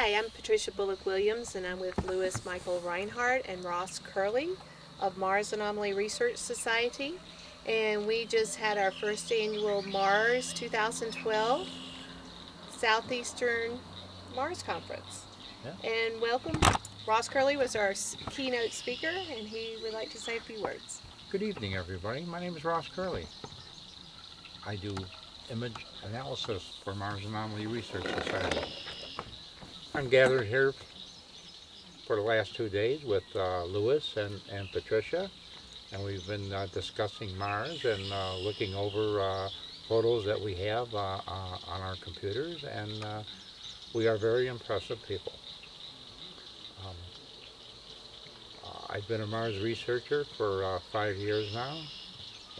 Hi, I'm Patricia Bullock Williams, and I'm with Lewis Michael Rhinehart and Ross Curley of Mars Anomaly Research Society. And we just had our first annual Mars 2012 Southeastern Mars Conference. Yeah. And welcome. Ross Curley was our keynote speaker, and he would like to say a few words. Good evening, everybody. My name is Ross Curley. I do image analysis for Mars Anomaly Research Society. I'm gathered here for the last 2 days with Lewis and Patricia, and we've been discussing Mars and looking over photos that we have on our computers, and we are very impressive people. I've been a Mars researcher for 5 years now,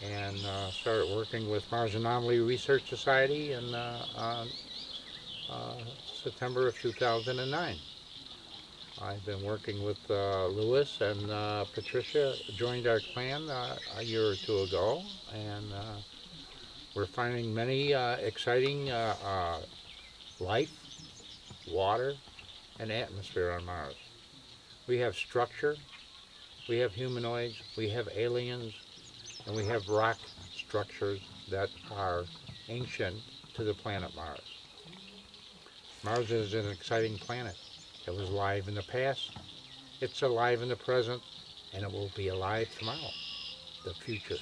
and started working with Mars Anomaly Research Society in September of 2009. I've been working with Lewis, and Patricia joined our clan a year or two ago, and we're finding many exciting life, water, and atmosphere on Mars. We have structure, we have humanoids, we have aliens, and we have rock structures that are ancient to the planet Mars. Mars is an exciting planet. It was alive in the past, it's alive in the present, and it will be alive tomorrow, the future.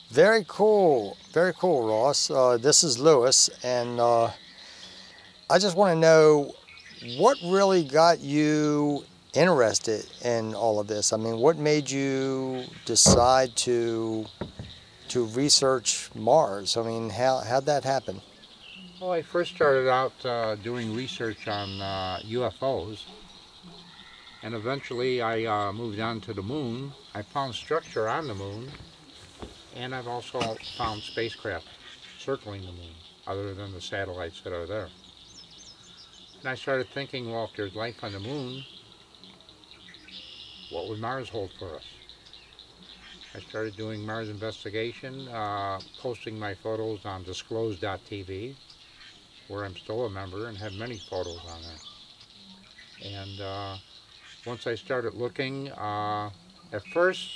Very cool, Ross. This is Lewis, and I just want to know what really got you interested in all of this. I mean, what made you decide to research Mars? I mean, how'd that happen? Well, I first started out doing research on UFOs, and eventually I moved on to the moon. I found structure on the moon, and I've also found spacecraft circling the moon, other than the satellites that are there. And I started thinking, well, if there's life on the moon, what would Mars hold for us? I started doing Mars investigation, posting my photos on disclose.tv, where I'm still a member and have many photos on there. And once I started looking, at first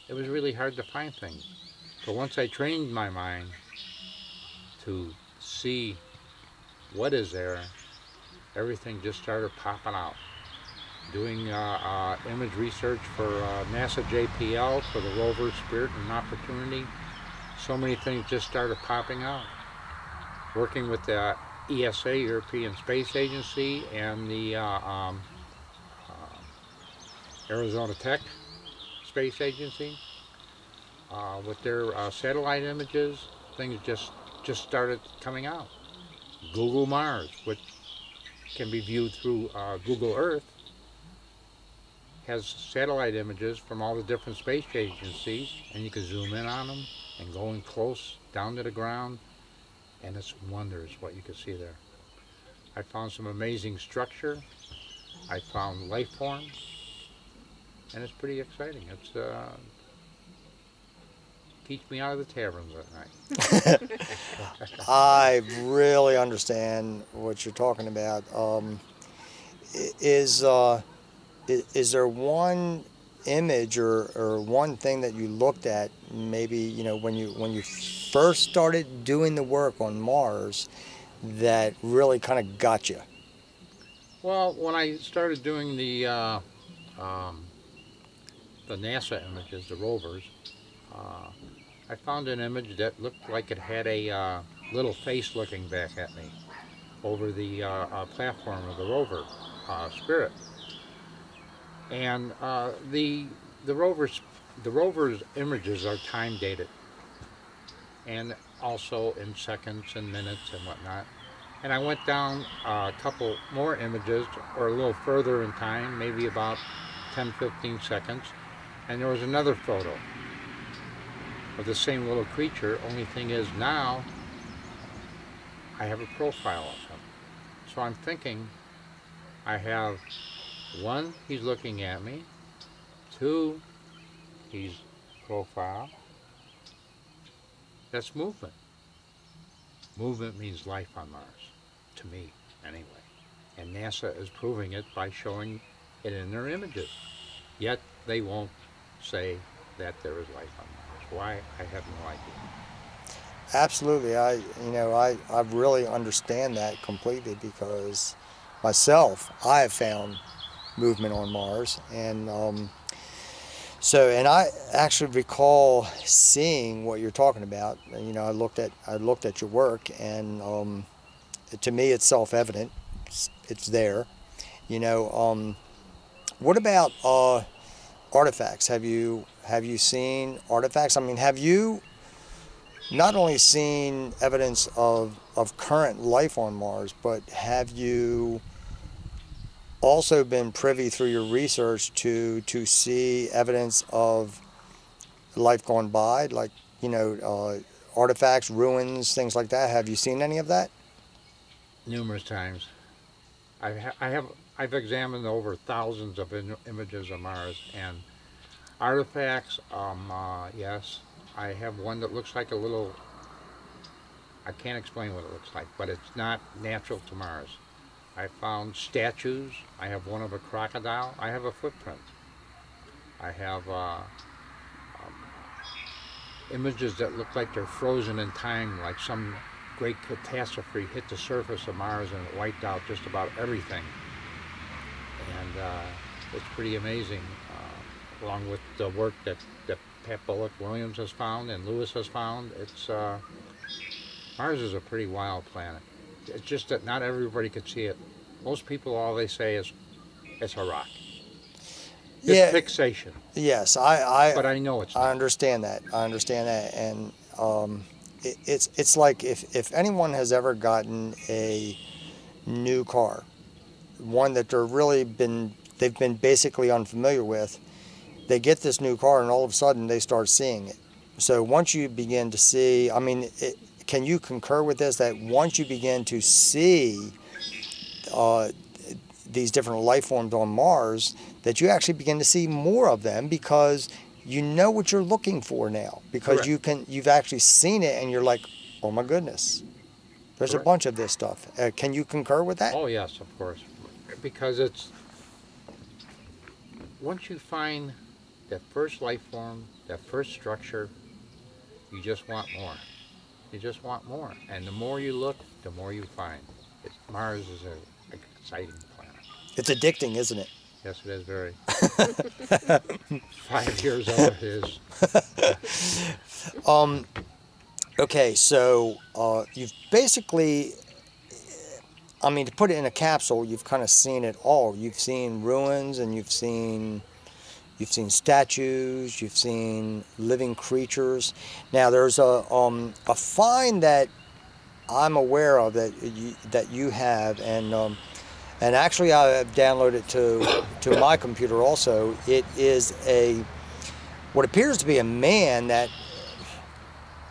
it was really hard to find things. But once I trained my mind to see what is there, everything just started popping out. Doing image research for NASA JPL, for the rover Spirit and Opportunity, so many things just started popping out. Working with the ESA, European Space Agency, and the Arizona Tech Space Agency, with their satellite images, things just started coming out. Google Mars, which can be viewed through Google Earth, has satellite images from all the different space agencies, and you can zoom in on them and go in close down to the ground, and it's wonders what you can see there. I found some amazing structure. I found life forms, and it's pretty exciting. It's keeps me out of the taverns at night. I really understand what you're talking about. Is there one image or one thing that you looked at, maybe, you know, when you first started doing the work on Mars, that really kind of got you? Well, when I started doing the NASA images, the rovers, I found an image that looked like it had a little face looking back at me over the platform of the rover Spirit. And the rover's images are time dated, and also in seconds and minutes and whatnot. And I went down a couple more images, or a little further in time, maybe about 10-15 seconds, and there was another photo of the same little creature. Only thing is, now I have a profile of him. So I'm thinking, I have 1, he's looking at me. 2, he's profile. That's movement. Movement means life on Mars, to me. anyway. And NASA is proving it by showing it in their images. Yet they won't say that there is life on Mars. Why? I have no idea. Absolutely. I really understand that completely, because myself, I have found movement on Mars, and and I actually recall seeing what you're talking about. I looked at your work, and to me, it's self-evident. It's there. What about artifacts? Have you seen artifacts? I mean, have you not only seen evidence of current life on Mars, but have you also been privy through your research to see evidence of life gone by, like artifacts, ruins, things like that? Have you seen any of that? Numerous times. I've examined over thousands of images of Mars and artifacts. Yes, I have one that looks like a little. I can't explain what it looks like, but it's not natural to Mars. I found statues. I have one of a crocodile. I have a footprint. I have images that look like they're frozen in time, like some great catastrophe hit the surface of Mars and it wiped out just about everything. And it's pretty amazing, along with the work that Pat Bullock Williams has found and Lewis has found. Mars is a pretty wild planet. It's just that not everybody could see it. Most people, all they say is, it's a rock. It's fixation. Yes, but I know it's not. I understand that. And it's like if anyone has ever gotten a new car, one that they've been basically unfamiliar with, they get this new car and all of a sudden they start seeing it. So once you begin to see, can you concur with this, that once you begin to see these different life forms on Mars, that you actually begin to see more of them, because you know what you're looking for now, because Correct. you've actually seen it and you're like, oh my goodness, there's Correct. a bunch of this stuff. Can you concur with that? Oh yes, of course, because once you find that first life form, that first structure, you just want more. You just want more, and the more you look, the more you find. Mars is an exciting planet. It's addicting, isn't it? Yes, it is very. 5 years old it is. Okay, so you've basically, to put it in a capsule, you've kind of seen it all. You've seen ruins, and you've seen statues, you've seen living creatures. Now there's a find that I'm aware of that you have, and actually I have downloaded to my computer also. It is what appears to be a man that,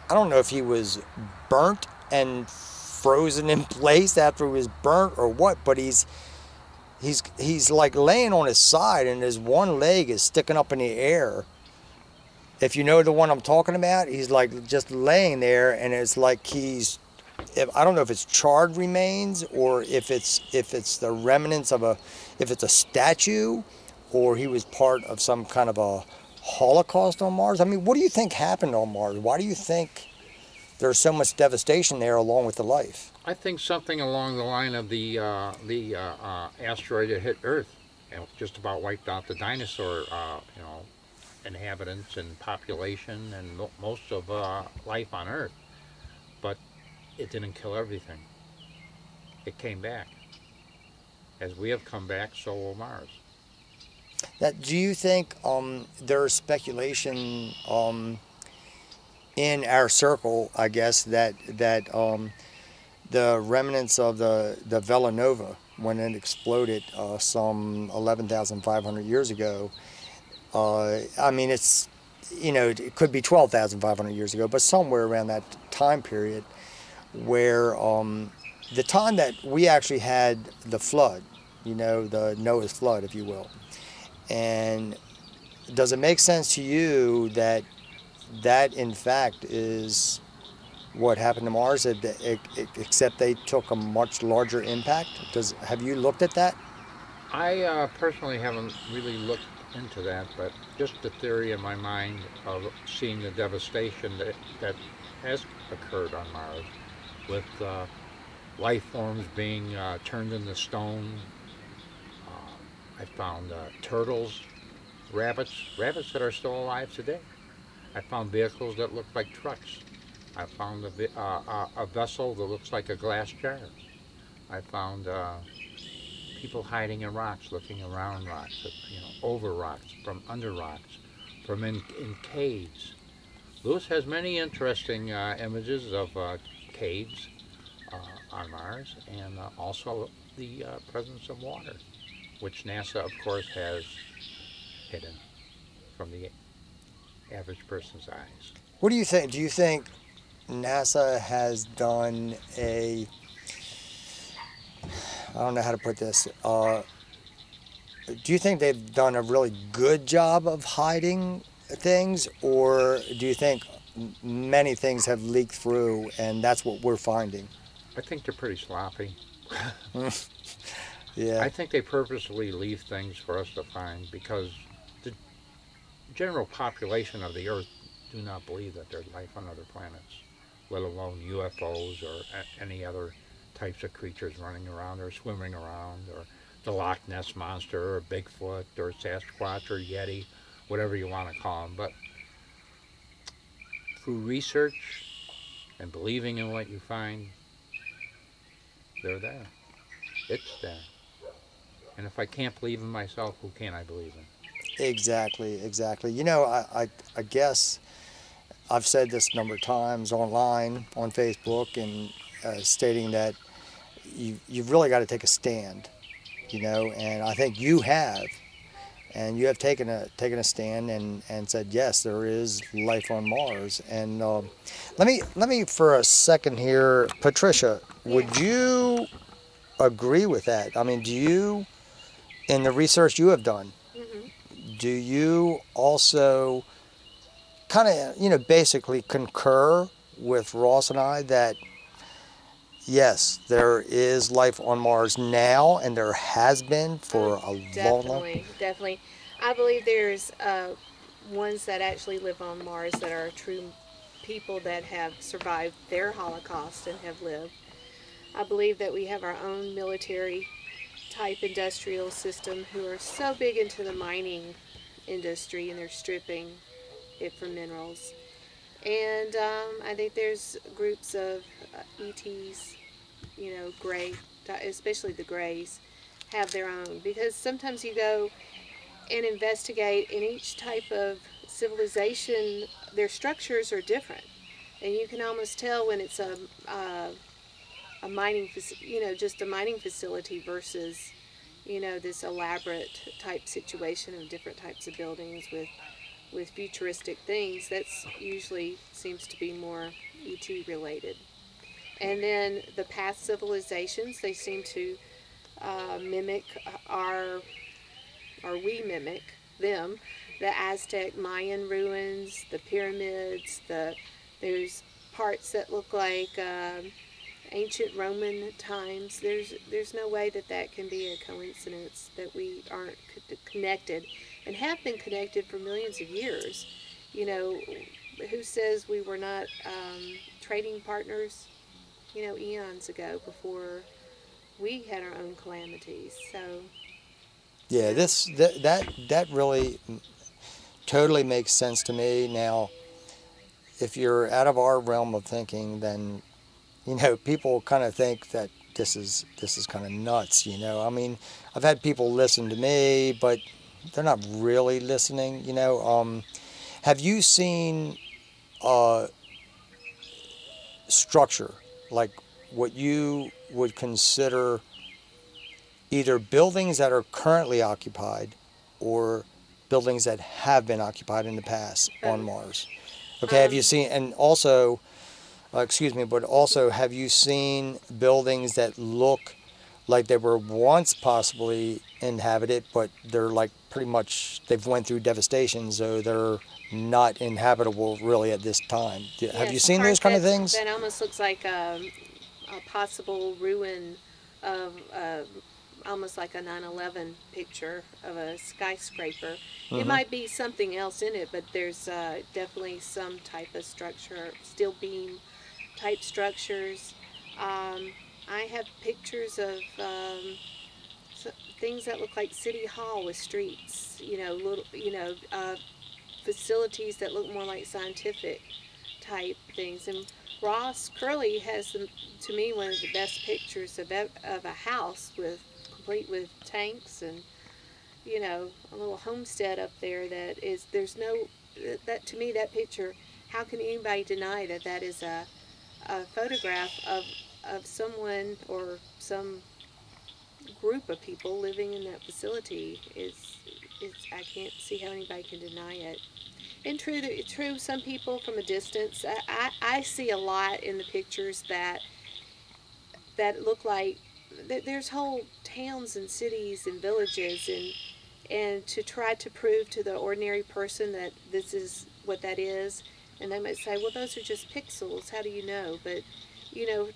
I don't know if he was burnt and frozen in place after he was burnt or what, but he's like laying on his side and his one leg is sticking up in the air. If you know the one I'm talking about, he's like just laying there, and it's like I don't know if it's charred remains or if it's the remnants of if it's a statue, or he was part of some kind of a Holocaust on Mars. What do you think happened on Mars? Why do you think there's so much devastation there along with the life? I think something along the line of the asteroid that hit Earth, and just about wiped out the dinosaur, inhabitants and population and most of life on Earth. But it didn't kill everything. It came back. As we have come back, so will Mars. Do you think there's speculation in our circle, I guess, that the remnants of the Villanova, when it exploded some 11,500 years ago, it's, it could be 12,500 years ago, but somewhere around that time period, where the time that we actually had the flood, the Noah's flood, if you will. And does it make sense to you that in fact is what happened to Mars, except they took a much larger impact? Have you looked at that? I personally haven't really looked into that, but just the theory in my mind of seeing the devastation that has occurred on Mars with life forms being turned into stone. I found turtles, rabbits that are still alive today. I found vehicles that look like trucks. I found a vessel that looks like a glass jar. I found people hiding in rocks, looking around rocks, over rocks, from under rocks, from in caves. Lewis has many interesting images of caves on Mars, and also the presence of water, which NASA, of course, has hidden from the average person's eyes. What do you think? Do you think NASA has done I don't know how to put this. Do you think they've done a really good job of hiding things, or do you think many things have leaked through and that's what we're finding? I think they're pretty sloppy. Yeah. I think they purposely leave things for us to find because the general population of the Earth do not believe that there's life on other planets, let alone UFOs or any other types of creatures running around or swimming around, or the Loch Ness Monster or Bigfoot or Sasquatch or Yeti, whatever you want to call them. But through research and believing in what you find, they're there. It's there. And if I can't believe in myself, who can I believe in? Exactly. You know, I guess I've said this a number of times online, on Facebook, and stating that you've really got to take a stand, and I think you have. And you have taken a stand and said, yes, there is life on Mars. And let me for a second here, Patricia, would you agree with that? I mean, do you, in the research you have done, do you also kind of, basically concur with Ross and I that, yes, there is life on Mars now, and there has been for a long time? Definitely. I believe there's ones that actually live on Mars that are true people that have survived their Holocaust and have lived. I believe that we have our own military type industrial system who are so big into the mining industry, and they're stripping it for minerals. And I think there's groups of ETs, gray, especially the grays, have their own. Because sometimes you go and investigate in each type of civilization, their structures are different. And you can almost tell when it's a mining, just a mining facility versus, this elaborate type situation of different types of buildings with futuristic things. That's usually seems to be more ET related. And then the past civilizations, they seem to mimic we mimic them. The Aztec Mayan ruins, the pyramids, there's parts that look like ancient Roman times. There's no way that can be a coincidence that we aren't connected and have been connected for millions of years. Who says we were not trading partners, eons ago before we had our own calamities? So yeah, that really totally makes sense to me. Now, if you're out of our realm of thinking, then people kind of think that this is kind of nuts. I mean, I've had people listen to me, but they're not really listening. Have you seen structure, like what you would consider either buildings that are currently occupied or buildings that have been occupied in the past on Mars? Okay, have you seen, and also, but also have you seen buildings that look like they were once possibly inhabited, but they're like pretty much, they've went through devastation, so they're not inhabitable really at this time. Have you Yes, seen part those kind of things? that almost looks like a possible ruin of almost like a 9/11 picture of a skyscraper. It Mm-hmm. might be something else in it, but there's definitely some type of structure, steel beam type structures. I have pictures of so, things that look like City Hall with streets, little, facilities that look more like scientific type things. And Ross Curley has, to me, one of the best pictures of a house complete with tanks and a little homestead up there. There's no, that to me, that picture. How can anybody deny that that is a photograph of someone or some group of people living in that facility? Is I can't see how anybody can deny it. And true. Some people from a distance, I see a lot in the pictures that look like there's whole towns and cities and villages, and to try to prove to the ordinary person that this is what that is, and they might say, well, those are just pixels. How do you know? But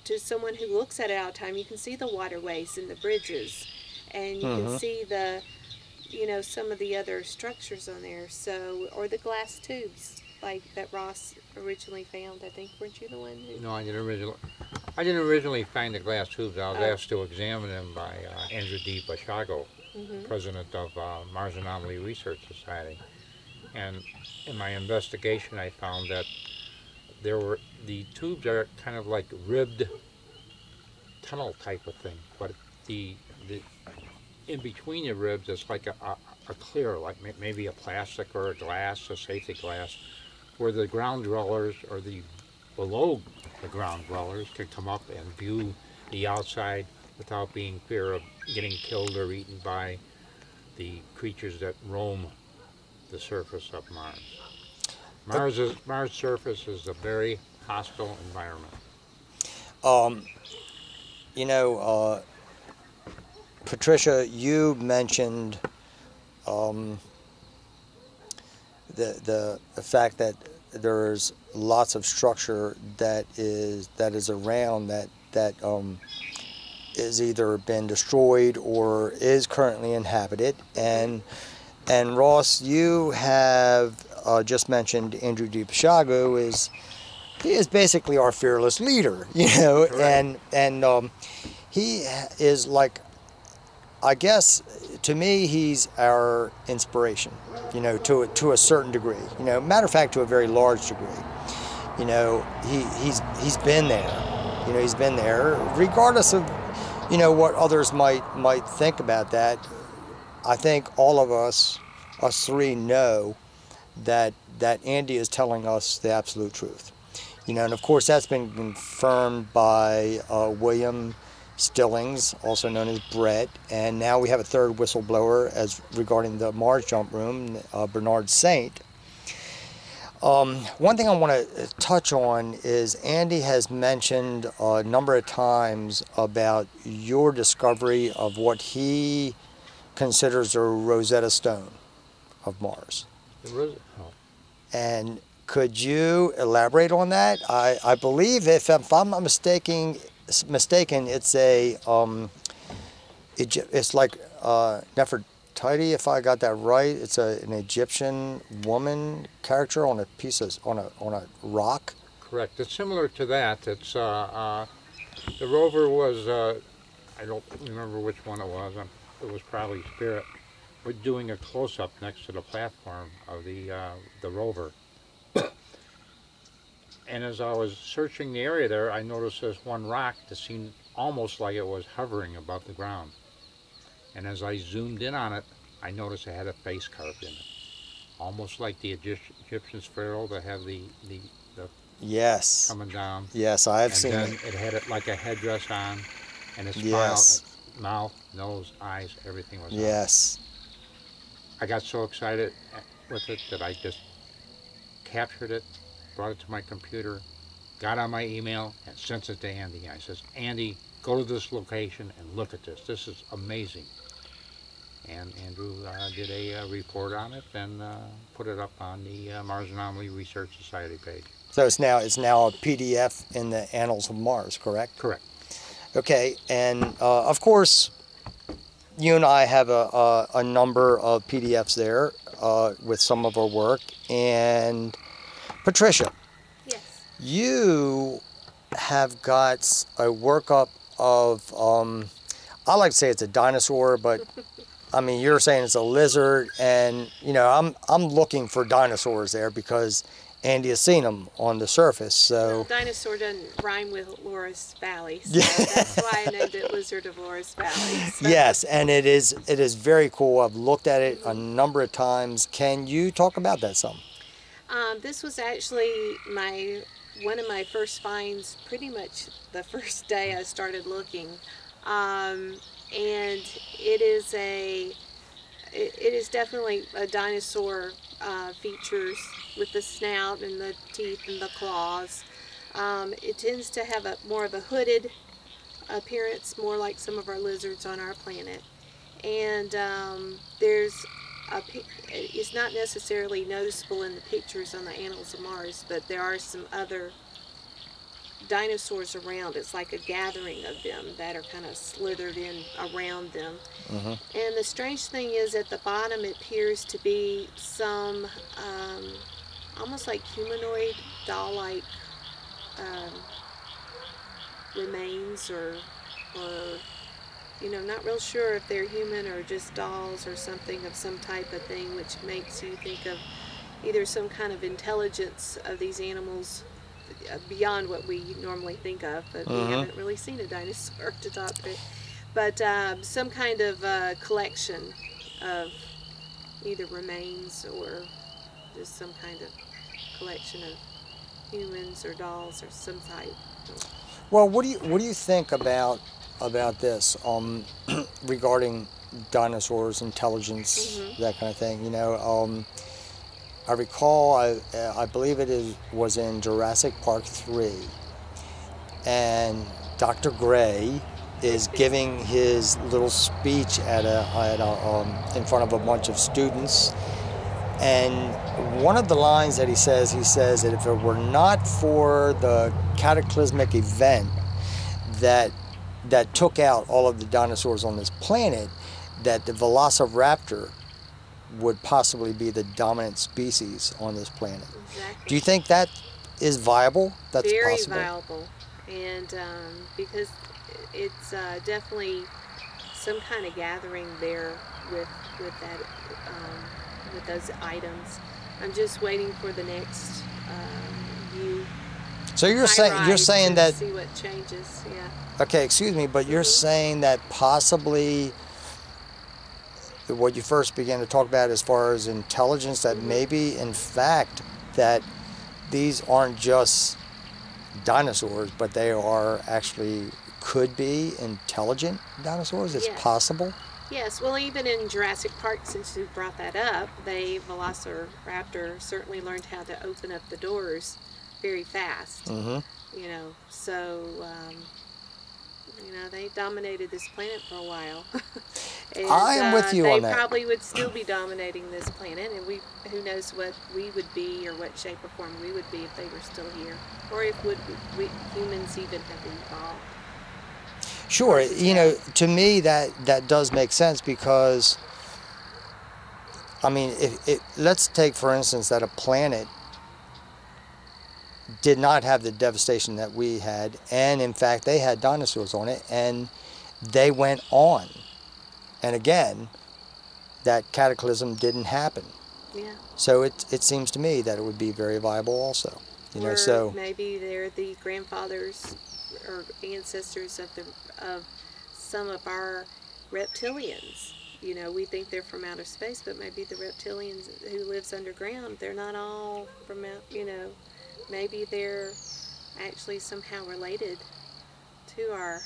to someone who looks at it all the time, you can see the waterways and the bridges, and you can Mm-hmm. see some of the other structures on there. So, or the glass tubes like that Ross originally found. I think, weren't you the one who? No, I didn't originally find the glass tubes. I was Oh. asked to examine them by Andrew D. Bashago, Mhm. president of Mars Anomaly Research Society. And in my investigation, I found that the tubes are kind of like ribbed tunnel type of thing, but the in between the ribs it's like a clear, like maybe a plastic or a glass, a safety glass, where the ground dwellers or the below the ground dwellers can come up and view the outside without being fear of getting killed or eaten by the creatures that roam the surface of Mars. Mars surface is a very hostile environment. Um, you know, Patricia, you mentioned um, the fact that there's lots of structure that is around that is either been destroyed or is currently inhabited. And Ross, you have just mentioned Andrew D. Pishago he is basically our fearless leader, Correct. and he is like, I guess, to me, he's our inspiration, to a certain degree. Matter of fact, to a very large degree. He's been there. He's been there, regardless of, what others might think about that. I think all of us three know that Andy is telling us the absolute truth. And of course that's been confirmed by William Stillings, also known as Brett, and now we have a third whistleblower as regarding the Mars jump room, Bernard Saint. One thing I want to touch on is Andy has mentioned a number of times about your discovery of what he considers the Rosetta Stone of Mars. Oh, And could you elaborate on that? I believe, if I'm not mistaken, it's it's like Nefertiti, if I got that right. It's an Egyptian woman character on a rock. correct. It's similar to that. It's the rover was I don't remember which one it was. It was probably Spirit. We're doing a close-up next to the platform of the rover. And as I was searching the area there, I noticed this one rock that seemed almost like it was hovering above the ground. And as I zoomed in on it, I noticed it had a face carved in it, almost like the Egyptian pharaoh that have the Yes. coming down. Yes, I have And seen then it. it had it like a headdress on, and its Yes. mouth, nose, eyes, everything was on it. Yes. I got so excited with it that I just captured it, brought it to my computer, got on my email, and sent it to Andy. I says, Andy, go to this location and look at this. This is amazing. And Andrew did a report on it and put it up on the Mars Anomaly Research Society page. So it's now a PDF in the Annals of Mars, correct? Correct. Okay, and of course, you and I have a number of PDFs there with some of our work. And Patricia, Yes. you have got a workup of, I like to say it's a dinosaur, but I mean, you're saying it's a lizard, and you know, I'm looking for dinosaurs there because Andy has seen them on the surface. So Well, dinosaur doesn't rhyme with Loris Valley, so that's why I named it Lizard of Loris Valley. So. yes, and it is very cool. I've looked at it a number of times. Can you talk about that some? This was actually one of my first finds, pretty much the first day I started looking, and it is definitely a dinosaur features with the snout and the teeth and the claws. It tends to have more of a hooded appearance, more like some of our lizards on our planet. And it's not necessarily noticeable in the pictures on the Annals of Mars, but there are some other dinosaurs around. It's like a gathering of them that are kind of slithered in around them. Mm-hmm. And the strange thing is, at the bottom it appears to be some almost like humanoid doll-like remains, or you know, not real sure if they're human or just dolls or something of some type of thing, which makes you think of either some kind of intelligence of these animals beyond what we normally think of, but we haven't really seen a dinosaur to talk to. But some kind of collection of either remains or just some kind of collection of humans or dolls or some type. Well, what do you think about this regarding dinosaurs, intelligence, that kind of thing? You know, I recall, I believe was in Jurassic Park 3, and Dr. Gray is giving his little speech in front of a bunch of students, and one of the lines that he says that if it were not for the cataclysmic event that took out all of the dinosaurs on this planet, that the Velociraptor would possibly be the dominant species on this planet. Exactly. Do you think that is viable? That's very possible? viable, and because it's definitely some kind of gathering there with that with those items. I'm just waiting for the next view. So you're saying that, see what changes. Yeah. okay, excuse me, but you're saying that possibly what you first began to talk about as far as intelligence, that maybe in fact that these aren't just dinosaurs, but they are actually could be intelligent dinosaurs? It's possible? Yes, well, even in Jurassic Park, since you brought that up, Velociraptor certainly learned how to open up the doors very fast. You know, so you know, they dominated this planet for a while. And, I am with you on that. They probably would still be dominating this planet, and who knows what we would be or what shape or form we would be if they were still here, or if humans even have evolved. Sure, you know, to me that does make sense, because I mean, let's take for instance that a planet did not have the devastation that we had, and in fact they had dinosaurs on it, and they went on, and again that cataclysm didn't happen. Yeah. So it seems to me that it would be very viable also. You know, so maybe they're the grandfathers or ancestors of some of our reptilians. You know, we think they're from outer space, but maybe the reptilians who lives underground, they're not all from out, you know, maybe they're actually somehow related to our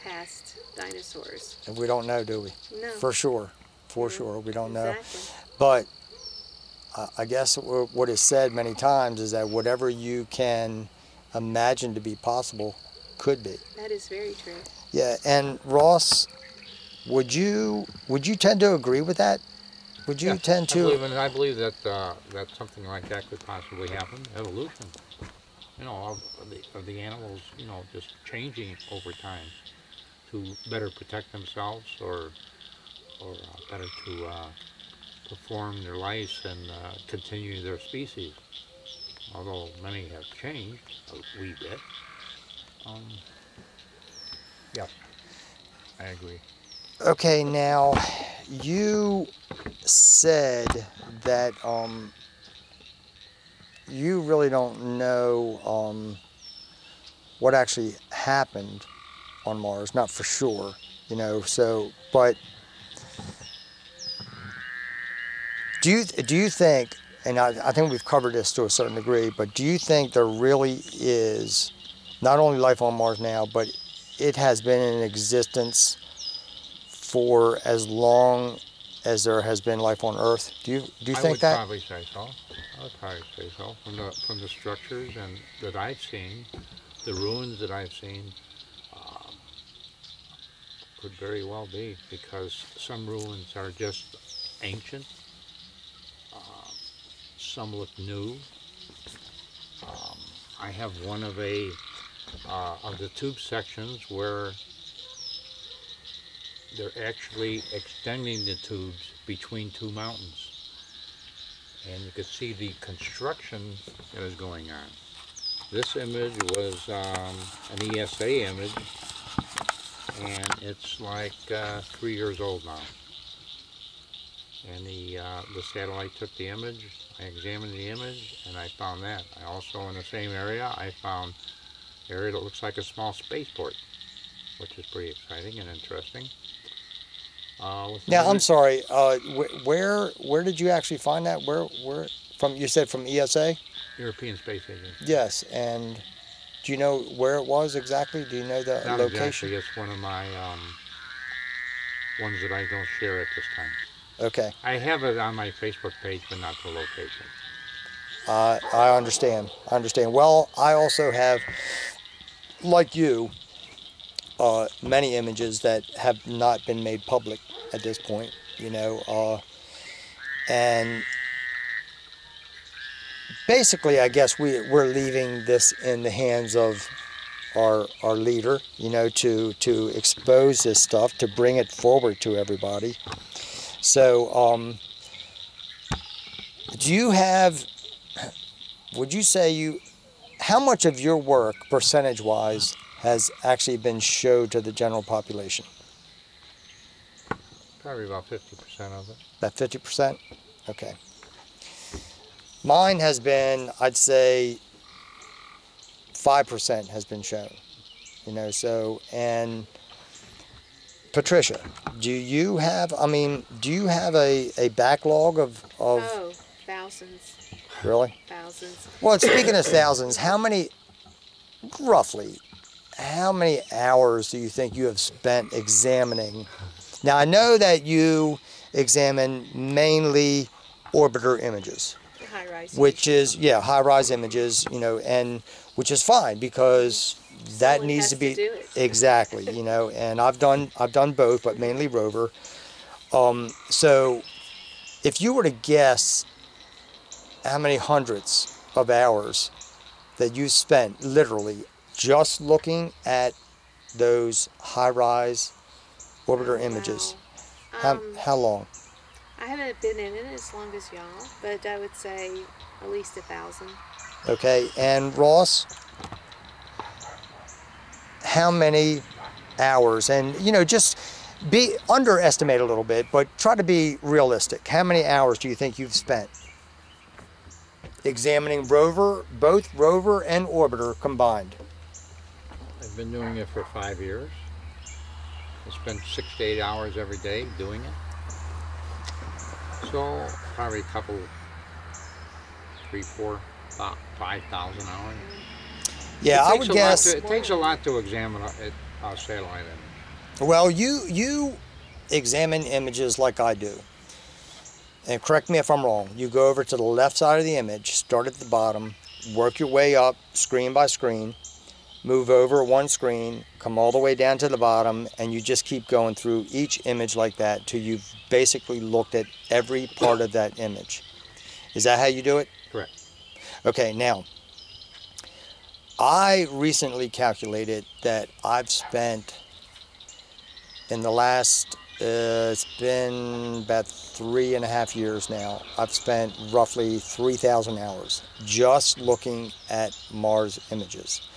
past dinosaurs. and we don't know, do we? No. For sure, we don't know. Exactly. But I guess what is said many times is that whatever you can imagine to be possible could be. That is very true. Yeah, and Ross, Would you tend to agree with that? Would you Yes, tend to? I believe that that something like that could possibly happen. Evolution, of the animals, just changing over time to better protect themselves or better to perform their lives and continue their species. Although many have changed a wee bit. Um, yeah, I agree. Okay, now you said that you really don't know what actually happened on Mars, not for sure, so, but do you think, and I think we've covered this to a certain degree, but do you think there really is not only life on Mars now, but it has been in existence for as long as there has been life on Earth? Do you think that? I would probably say so. From the structures and that I've seen, the ruins that I've seen, um, could very well be, because some ruins are just ancient. Some look new. I have one of the tube sections where they're actually extending the tubes between two mountains, and you can see the construction that is going on. This image was an ESA image, and it's like 3 years old now. And the satellite took the image. I examined the image, and I found that. I also, in the same area, I found an area that looks like a small spaceport, which is pretty exciting and interesting. Now, I'm sorry. Where did you actually find that? Where from? You said from ESA. European Space Agency. Yes, and do you know where it was exactly? Do you know the Not location? exactly. It's one of my ones that I don't share at this time. Okay. I have it on my Facebook page, but not the location. I understand. Well, I also have, like you, many images that have not been made public at this point, and basically, I guess we're leaving this in the hands of our leader, to expose this stuff, to bring it forward to everybody. So, would you say how much of your work, percentage-wise, has actually been showed to the general population? Probably about 50% of it. About 50%? Okay. Mine has been, I'd say, 5% has been shown. So, and Patricia, do you have a backlog of... Oh, thousands. Really? Thousands. Well, speaking of thousands, roughly, how many hours do you think you have spent examining? Now, I know that you examine mainly orbiter images. High-rise. Which is, high-rise images, and which is fine, because that Someone needs has to be do it. exactly, and I've done both, but mainly rover. So if you were to guess how many hundreds of hours that you spent literally just looking at those high-rise orbiter images, Wow. how long? I haven't been in it as long as y'all, but I would say at least 1,000. Okay, and Ross, how many hours? And just underestimate a little bit, but try to be realistic. How many hours do you think you've spent examining both rover and orbiter combined? I've been doing it for 5 years. I spend 6 to 8 hours every day doing it. So probably a couple, 3, 4, 5,000 hours. Yeah, I would guess. It takes a lot to examine a satellite image. Well, you examine images like I do. And correct me if I'm wrong. You go over to the left side of the image, start at the bottom, work your way up screen by screen. move over one screen, come all the way down to the bottom, and you just keep going through each image like that till you've basically looked at every part of that image. Is that how you do it? Correct. Okay, now, I recently calculated that I've spent, in the last, it's been about 3.5 years now, I've spent roughly 3,000 hours just looking at Mars images.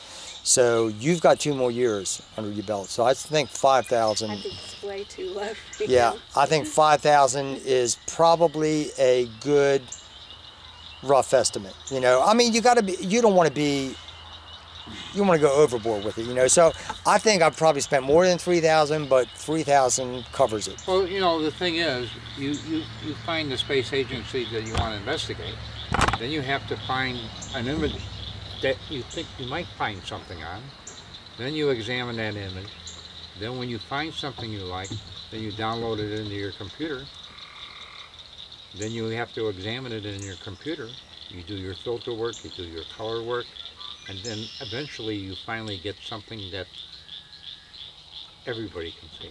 So you've got 2 more years under your belt. So I think 5,000. I think it's way too low for you. Yeah, I think 5,000 is probably a good rough estimate. You know, I mean, you don't want to be, you want to go overboard with it, you know. So I think I've probably spent more than 3,000, but 3,000 covers it. Well, you know, the thing is, you find the space agency that you want to investigate, then you have to find an image that you think you might find something on, then you examine that image, then when you find something you like, then you download it into your computer, then you have to examine it in your computer, you do your filter work, you do your color work, and then eventually you finally get something that everybody can see,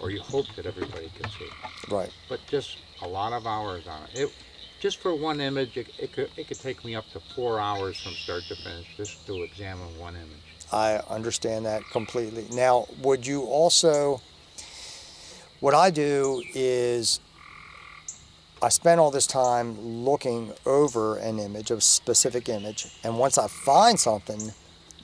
or you hope that everybody can see. Right. But just a lot of hours on it. Just for one image, it could take me up to 4 hours from start to finish just to examine one image. I understand that completely. Now, would you also, what I do is I spend all this time looking over an image, a specific image, and once I find something,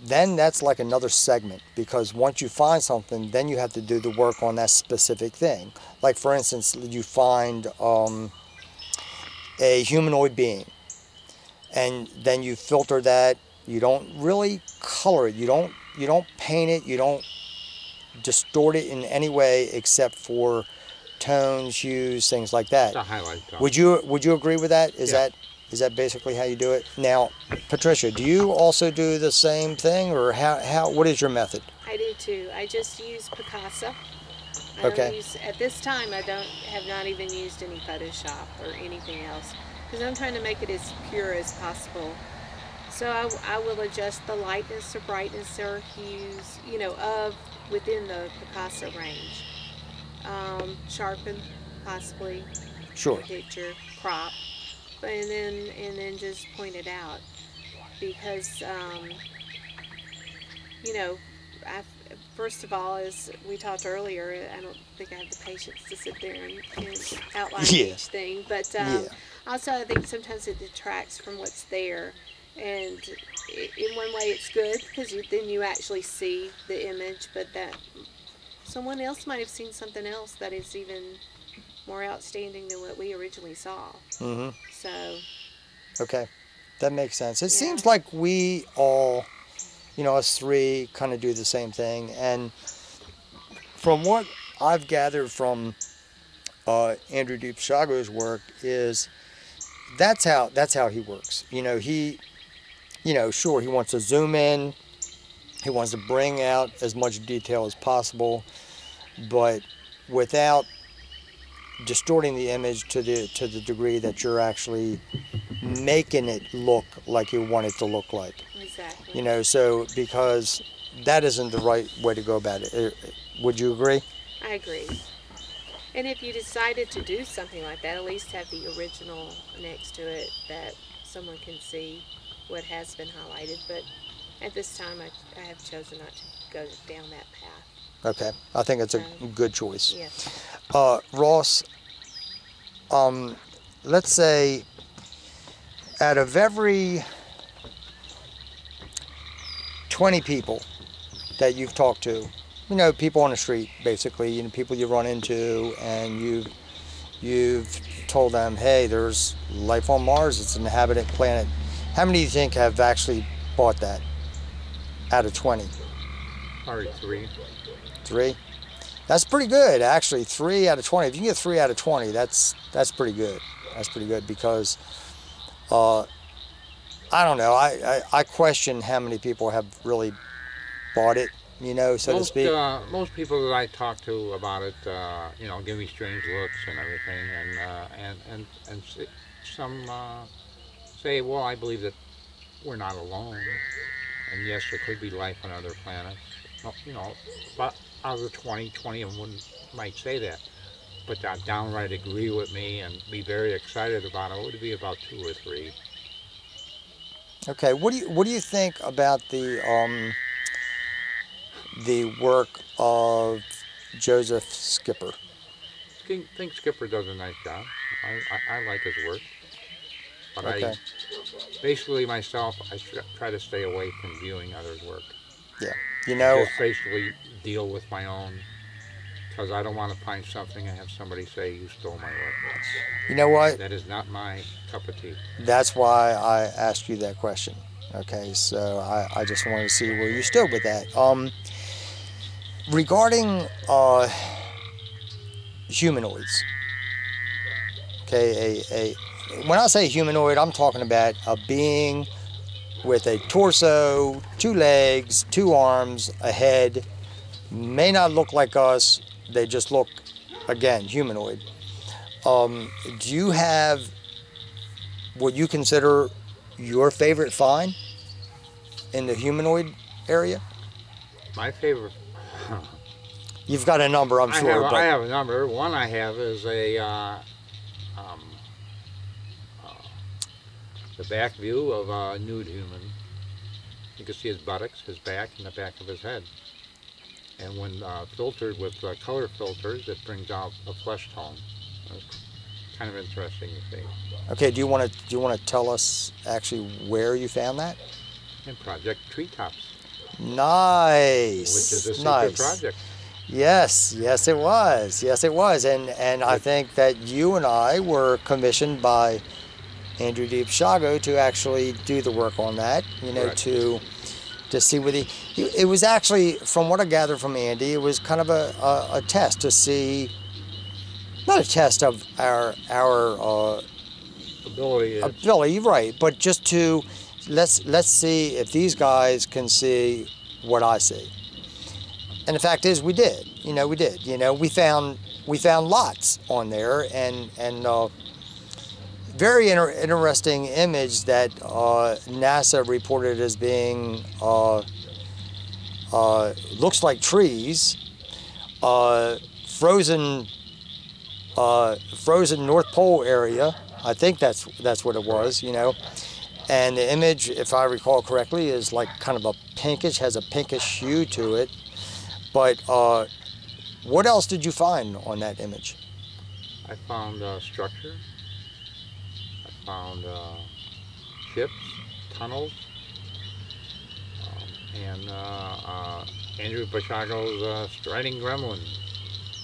then that's like another segment, because once you find something, then you have to do the work on that specific thing. Like, for instance, you find a humanoid being, and then you filter that. You don't really color it, you don't paint it, you don't distort it in any way except for tones, hues, things like that. The highlight tone. Would you agree with that? Is Yeah. that basically how you do it? Now, Patricia, do you also do the same thing, or what is your method? I do too. I just use Picasso. Okay. At this time, I have not even used any Photoshop or anything else, because I'm trying to make it as pure as possible. So I will adjust the lightness or brightness or hues, you know, within the Picasso range. Sharpen, possibly. Sure. Picture, crop, and then just point it out, because you know, first of all, as we talked earlier, I don't think I have the patience to sit there and outline each thing. But also, I think sometimes it detracts from what's there. And in one way, it's good, because then you actually see the image, but that someone else might have seen something else that is even more outstanding than what we originally saw. Mm-hmm. So. Okay, that makes sense. It seems like we all, you know, us three kind of do the same thing. And from what I've gathered from Andrew DiPiago's work is that's how he works. You know, sure, he wants to zoom in, he wants to bring out as much detail as possible, but without distorting the image to the degree that you're actually making it look like you want it to look like. Exactly. You know, so because that isn't the right way to go about it. Would you agree? I agree. And if you decided to do something like that, at least have the original next to it that someone can see what has been highlighted. But at this time, I have chosen not to go down that path. Okay, I think it's a good choice. Yes. Ross, let's say out of every 20 people that you've talked to, you know, people on the street, basically, you know, people you run into, and you've told them, hey, there's life on Mars, it's an inhabited planet. How many do you think have actually bought that out of 20? Probably 3. 3? That's pretty good, actually. 3 out of 20. If you can get 3 out of 20, that's pretty good. That's pretty good, because I don't know. I question how many people have really bought it, you know, so to speak. Most people that I talk to about it, you know, give me strange looks and everything, and some say, well, I believe that we're not alone. And yes, there could be life on other planets. Well, about out of the 20 of them might say that. But to downright agree with me and be very excited about it would be about 2 or 3. Okay, what do you think about the work of Joseph Skipper? I think Skipper does a nice job. I like his work. But Okay. basically myself, I try to stay away from viewing others' work. Yeah. Just basically deal with my own, because I don't want to find something and have somebody say you stole my work. You know what? That is not my cup of tea. That's why I asked you that question. Okay, so I just wanted to see where you stood with that. Regarding humanoids, okay, when I say humanoid, I'm talking about a being with a torso, 2 legs, 2 arms, a head, may not look like us, they just look, again, humanoid. Do you have what you consider your favorite find in the humanoid area? My favorite... You've got a number, I'm sure. I have a number. One I have is the back view of a nude human. You can see his buttocks, his back, and the back of his head. And when filtered with color filters, it brings out a flesh tone. It's kind of interesting to see. Okay, do you want to tell us actually where you found that? In Project Treetops. Nice. Which is a secret project. Yes, it was. Yes, it was. And I think that you and I were commissioned by Andrew Deepshago to actually do the work on that, Correct. to see what it was actually, from what I gathered from Andy, it was kind of a test to see, not a test of our ability, right, but just to let's see if these guys can see what I see. And the fact is, we did. We did. We found lots on there, and very interesting image that NASA reported as being looks like trees, frozen North Pole area. I think that's what it was. And the image, if I recall correctly, is like kind of has a pinkish hue to it. But what else did you find on that image? I found structure. I found ships, tunnels, and Andrew Deepshago's Striding Gremlin,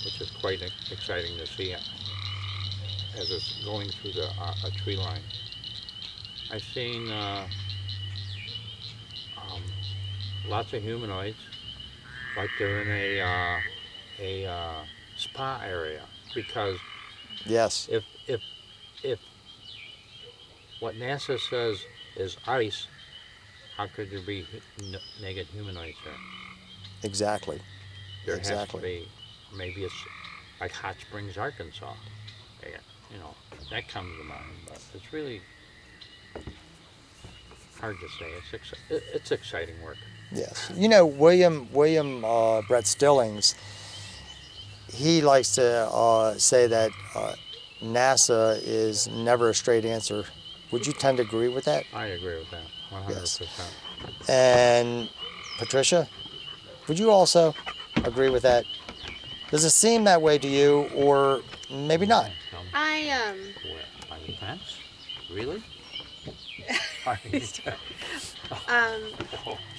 which is quite exciting to see as it's going through a tree line. I've seen lots of humanoids, like they're in a spa area, because yes, if what NASA says is ice, how could there be naked humanoids there? Exactly. There has to be. Maybe it's like Hot Springs, Arkansas. That comes to mind, but it's really hard to say. It's exciting work. Yes. William Brett Stillings, he likes to say that NASA is never a straight answer. Would you tend to agree with that? I agree with that, 100%. Yes. And Patricia, would you also agree with that? Does it seem that way to you, or maybe not? By the fence? Really?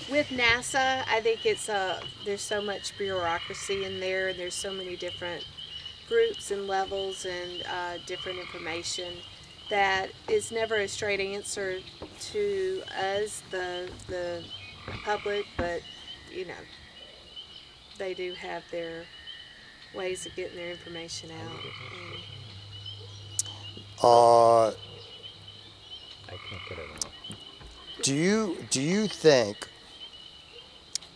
With NASA, I think there's so much bureaucracy in there, and there's so many different groups and levels and different information that is never a straight answer to us, the public, but they do have their ways of getting their information out. I can't get it out. Do you think,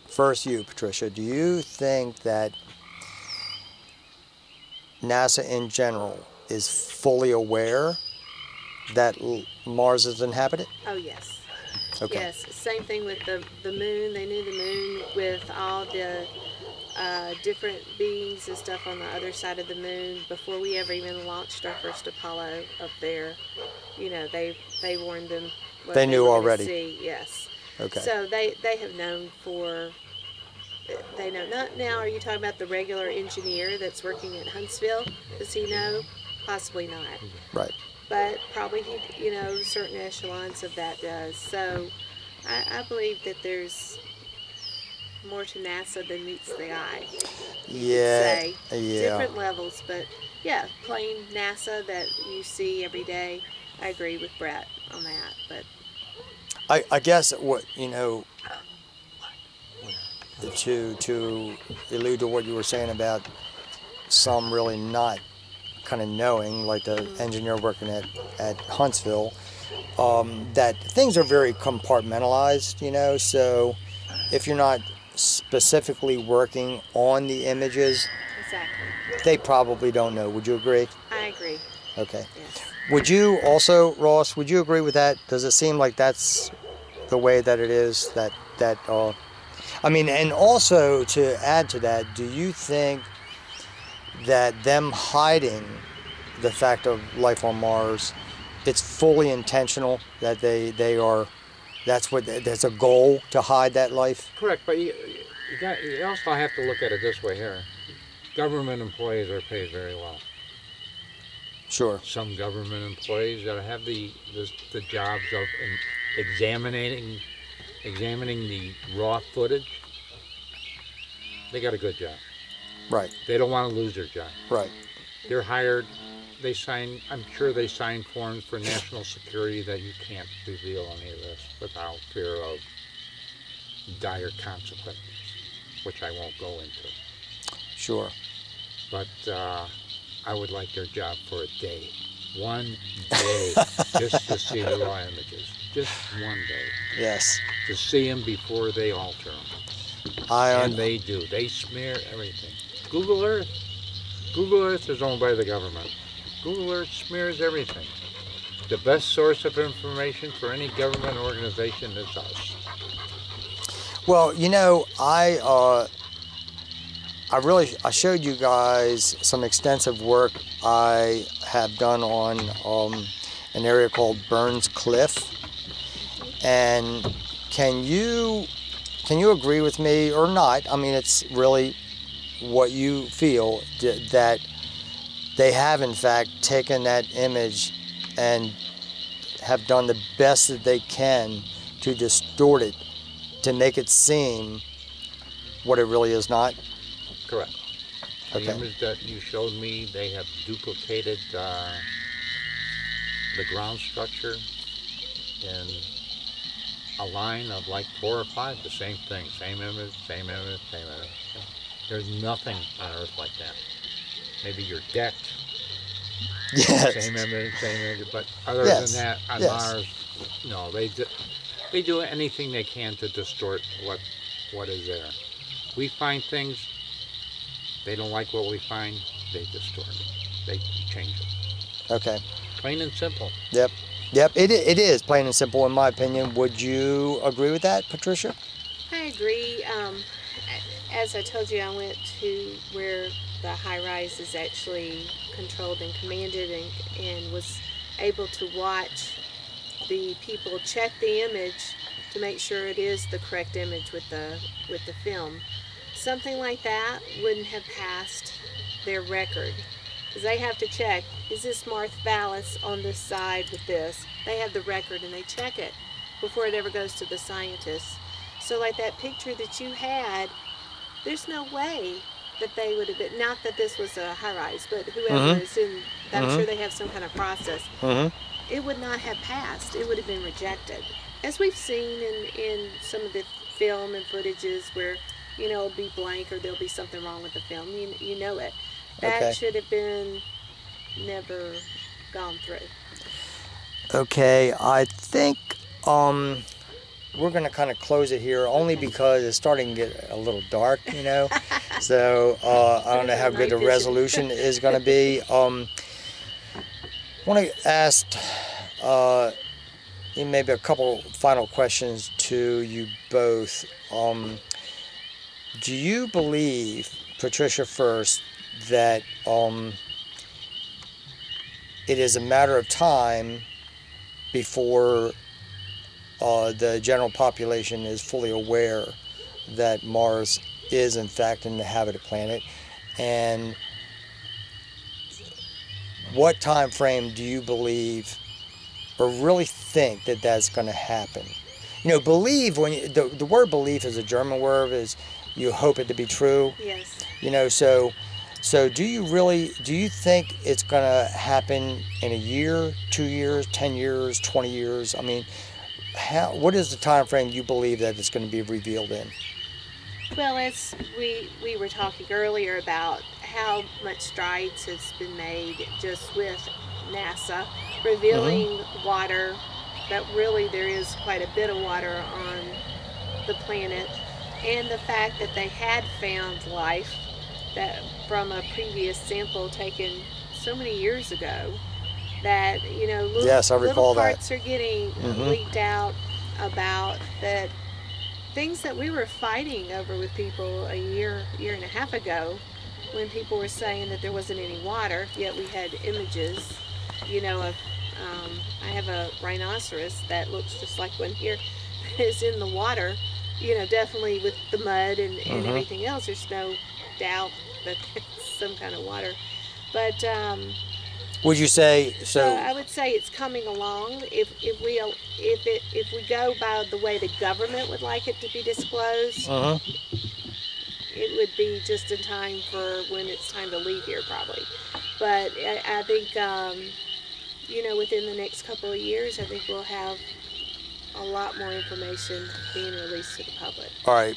first you, Patricia, do you think that NASA in general is fully aware that Mars is inhabited? Oh, yes. Okay. Yes, same thing with the moon. They knew the moon with all the different beings and stuff on the other side of the moon before we ever even launched our first Apollo up there. You know, they warned them what They knew were already. gonna see. Yes. Okay. So they have known for. They know. Not now. Are you talking about the regular engineer that's working at Huntsville? Does he know? Possibly not. Right. But probably he, you know, certain echelons of that does. So I believe that there's more to NASA than meets the eye. Yeah. Say Yeah. different levels, but yeah, plain NASA that you see every day. I agree with Brett on that. But I guess what, you know, to allude to what you were saying about some really not kind of knowing, like the engineer working at Huntsville, that things are very compartmentalized, you know, so if you're not specifically working on the images, exactly, they probably don't know. Would you agree? I agree. Okay. Yes. Would you also, Ross, would you agree with that? Does it seem like that's the way that it is? I mean, and also to add to that, do you think that them hiding the fact of life on Mars, it's fully intentional, that they are, there's a goal to hide that life? Correct, but you also have to look at it this way here. Government employees are paid very well. Sure. Some government employees that have the jobs of examining the raw footage, they got a good job. Right. They don't want to lose their job. Right. They're hired. They sign. I'm sure they sign forms for national security that you can't reveal any of this without fear of dire consequences, which I won't go into. Sure. But I would like their job for a day. One day, just to see the raw images. Just one day. Yes. To see them before they alter them. And they do. They smear everything. Google Earth. Google Earth is owned by the government. Google Earth smears everything. The best source of information for any government organization is us. Well, you know, I showed you guys some extensive work I have done on an area called Burns Cliff, and can you agree with me or not? I mean, it's really what you feel, that they have in fact taken that image and have done the best that they can to distort it, to make it seem what it really is not? Correct. Okay. The image that you showed me, they have duplicated the ground structure in a line of like 4 or 5, the same thing, same image, same image, same image. There's nothing on Earth like that. Maybe your deck, Yes. same image, but other than that, on Mars, no, they do anything they can to distort what is there. We find things, they don't like what we find, they distort it. They change it. Okay. Plain and simple. Yep. It is plain and simple, in my opinion. Would you agree with that, Patricia? I agree. As I told you, I went to where the high rise is actually controlled and commanded, and was able to watch the people check the image to make sure it is the correct image with the film. Something like that wouldn't have passed their record, because they have to check, is this Mars Vallis on this side with this? They have the record and they check it before it ever goes to the scientists. So like that picture that you had, there's no way that they would have been, not that this was a high-rise, but whoever is in, I'm sure they have some kind of process. It would not have passed. It would have been rejected. As we've seen in some of the film and footages where, you know, it'll be blank or there'll be something wrong with the film. You know it. That should have been never gone through. Okay, I think we're going to kind of close it here, only because it's starting to get a little dark, you know. So I don't know how good the resolution is going to be. I want to ask, maybe a couple final questions to you both. Do you believe, Patricia first, that it is a matter of time before the general population is fully aware that Mars is in fact an inhabited planet? And what time frame do you believe or really think that that's going to happen? You know, believe, when you, the word belief is a German word, is you hope it to be true. Yes. You know, so do you think it's going to happen in a year, 2 years, 10 years, 20 years? I mean, what is the time frame you believe that it's going to be revealed in? Well, as we were talking earlier about how much strides has been made just with NASA revealing water, that really there is quite a bit of water on the planet, and the fact that they had found life that from a previous sample taken so many years ago, that, you know, little parts are getting leaked out about that. Things that we were fighting over with people a year and a half ago, when people were saying that there wasn't any water, yet we had images, you know, of, I have a rhinoceros that looks just like one here, is in the water, you know, definitely with the mud and everything else. There's no doubt that it's some kind of water. But would you say so? I would say it's coming along. If we go by the way the government would like it to be disclosed, it would be just in time for when it's time to leave here, probably. But I think, you know, within the next couple of years, I think we'll have a lot more information being released to the public. All right.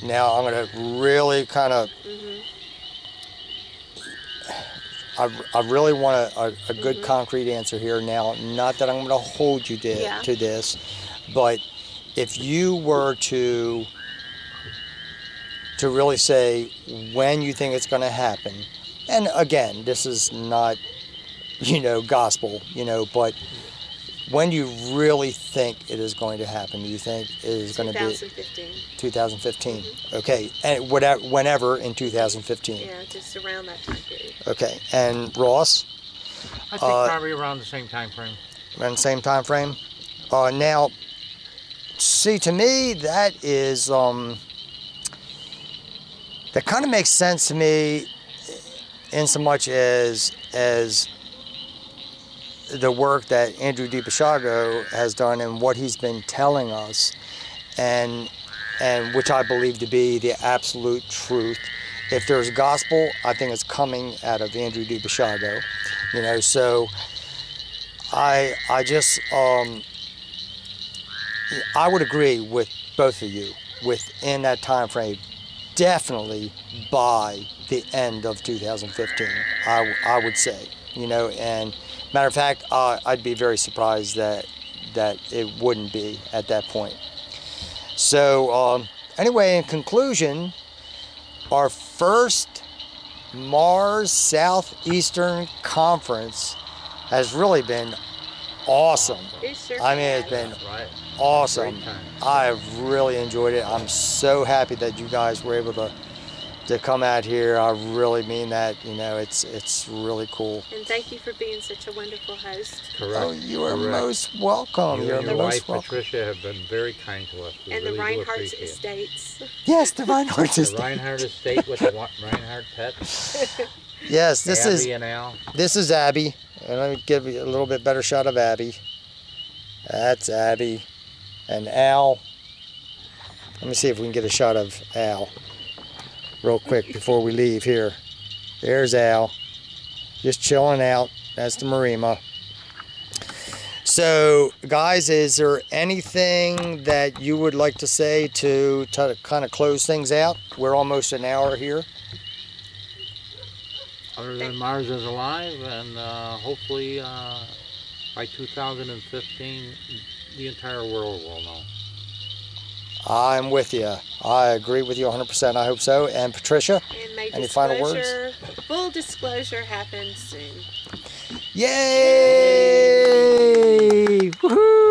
Now I'm going to really kind of. I really want a good concrete answer here now. Not that I'm going to hold you to this, but if you were to really say when you think it's going to happen, and again, this is not, you know, gospel, you know, but when do you really think it is going to happen? Do you think it is going to be 2015? Okay, and whenever in 2015. Yeah, just around that time period. Okay, and Ross? I think probably around the same time frame. Around the same time frame. Now, see, to me, that is that kind of makes sense to me, in so much as the work that Andrew DiBasciago has done and what he's been telling us, and which I believe to be the absolute truth. If there's gospel, I think it's coming out of Andrew DiBasciago, you know. So I just I would agree with both of you within that time frame. Definitely by the end of 2015, I would say, you know. And matter of fact, I'd be very surprised that it wouldn't be at that point. So anyway, in conclusion, our first Mars Southeastern Conference has really been awesome. I mean, it's been awesome. I've really enjoyed it. I'm so happy that you guys were able to come out here. I really mean that. You know, it's really cool. And thank you for being such a wonderful host. Correct. Oh, you are most welcome. You and your wife, welcome. Patricia, have been very kind to us. We and really the Rhinehart Estates. Yes, the Rhinehart Estate. The Rhinehart Estate with the Rhinehart pets. Yes, this is Abby and Al. This is Abby. And let me give you a little bit better shot of Abby. That's Abby. And Al. Let me see if we can get a shot of Al real quick before we leave here. There's Al. Just chilling out. That's the Marima. So, guys, is there anything that you would like to say to kind of close things out? We're almost an hour here. Other than Mars is alive, and hopefully by 2015, the entire world will know. I'm with you. I agree with you 100%. I hope so. And Patricia, and may any final words? Full disclosure happens soon. Yay! Woohoo!